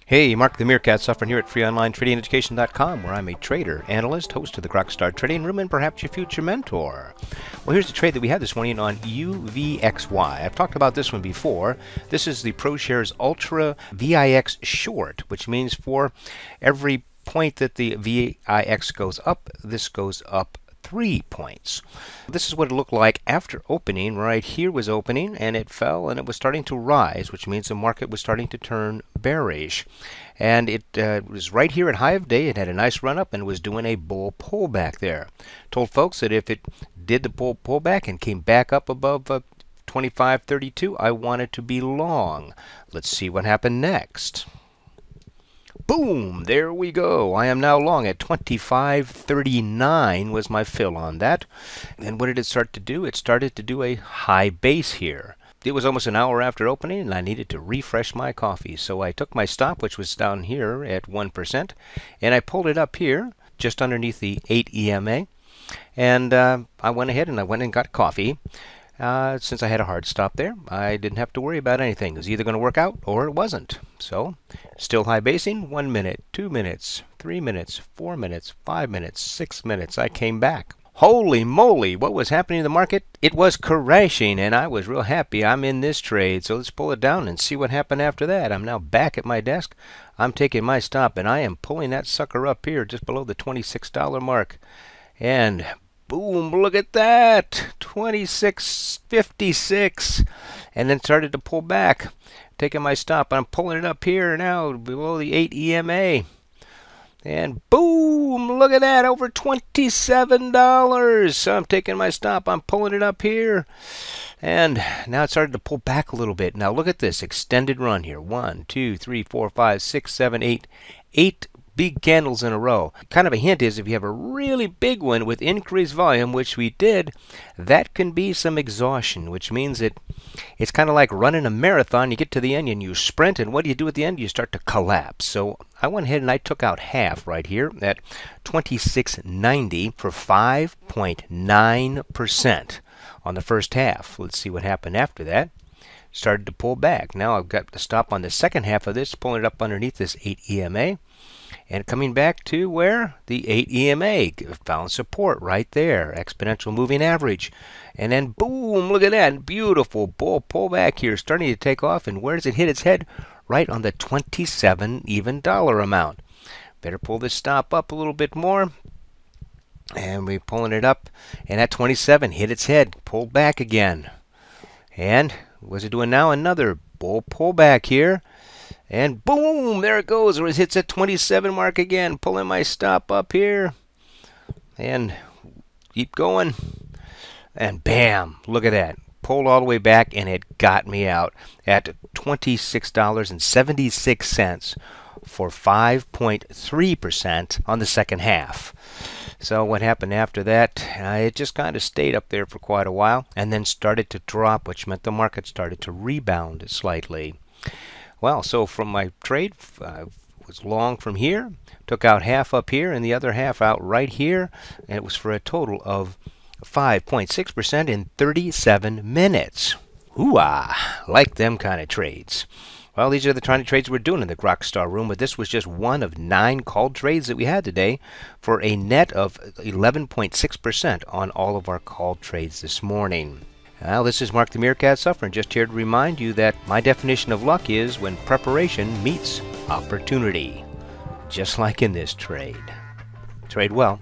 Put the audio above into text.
Hey, Mark the Meerkat suffering here at freeonlinetradingeducation.com, where I'm a trader, analyst, host of the GrokStar Trading Room, and perhaps your future mentor. Well, here's the trade that we had this morning on UVXY. I've talked about this one before. This is the ProShares Ultra VIX short, which means for every point that the VIX goes up, this goes up 3 points. This is what it looked like after opening. Right here was opening, and it fell, and it was starting to rise, which means the market was starting to turn bearish. And it was right here at high of day. It had a nice run up and was doing a bull pullback there. Told folks that if it did the bull pullback and came back up above 25.32, I wanted to be long. Let's see what happened next. Boom! There we go. I am now long at 25.39 was my fill on that. And what did it start to do? It started to do a high base here. It was almost an hour after opening, and I needed to refresh my coffee. So I took my stop, which was down here at 1%, and I pulled it up here just underneath the 8 EMA. And I went ahead and I went and got coffee. Since I had a hard stop there, I didn't have to worry about anything. It was either going to work out or it wasn't. So, still high basing, 1 minute, 2 minutes, 3 minutes, 4 minutes, 5 minutes, 6 minutes. I came back. Holy moly, what was happening in the market? It was crashing, and I was real happy I'm in this trade. So let's pull it down and see what happened after that. I'm now back at my desk. I'm taking my stop, and I am pulling that sucker up here just below the $26 mark. And boom, look at that, 26.56, and then started to pull back. Taking my stop, I'm pulling it up here now below the 8 EMA. And boom, look at that, over $27. So I'm taking my stop, I'm pulling it up here. And now it started to pull back a little bit. Now look at this extended run here. 1, 2, 3, 4, 5, 6, 7, 8. 8 big candles in a row. Kind of a hint is if you have a really big one with increased volume, which we did, that can be some exhaustion, which means that it's kind of like running a marathon. You get to the end and you sprint, and what do you do at the end? You start to collapse. So I went ahead and I took out half right here at 26.90 for 5.9% on the first half. Let's see what happened after that. Started to pull back. Now I've got to stop on the second half of this, pulling it up underneath this 8 EMA. And coming back to where? The 8 EMA found support right there. Exponential moving average. And then boom, look at that. Beautiful bull pullback here, starting to take off. And where does it hit its head? Right on the 27 even dollar amount. Better pull this stop up a little bit more. And we're pulling it up. And at 27 hit its head. Pulled back again. And what's it doing now? Another bull pullback here. And boom, there it goes. It hits at 27 mark again. Pulling my stop up here. And keep going. And bam, look at that. Pulled all the way back, and it got me out at $26.76 for 5.3% on the second half. So what happened after that? It just kind of stayed up there for quite a while and then started to drop, which meant the market started to rebound slightly. Well, so from my trade, I was long from here, took out half up here and the other half out right here, and it was for a total of 5.6% in 37 minutes. Ooh-ah, like them kind of trades. Well, these are the kind of trades we're doing in the GrokStar room, but this was just one of 9 called trades that we had today for a net of 11.6% on all of our called trades this morning. Well, this is Mark the Meerkat suffering, just here to remind you that my definition of luck is when preparation meets opportunity, just like in this trade. Trade well.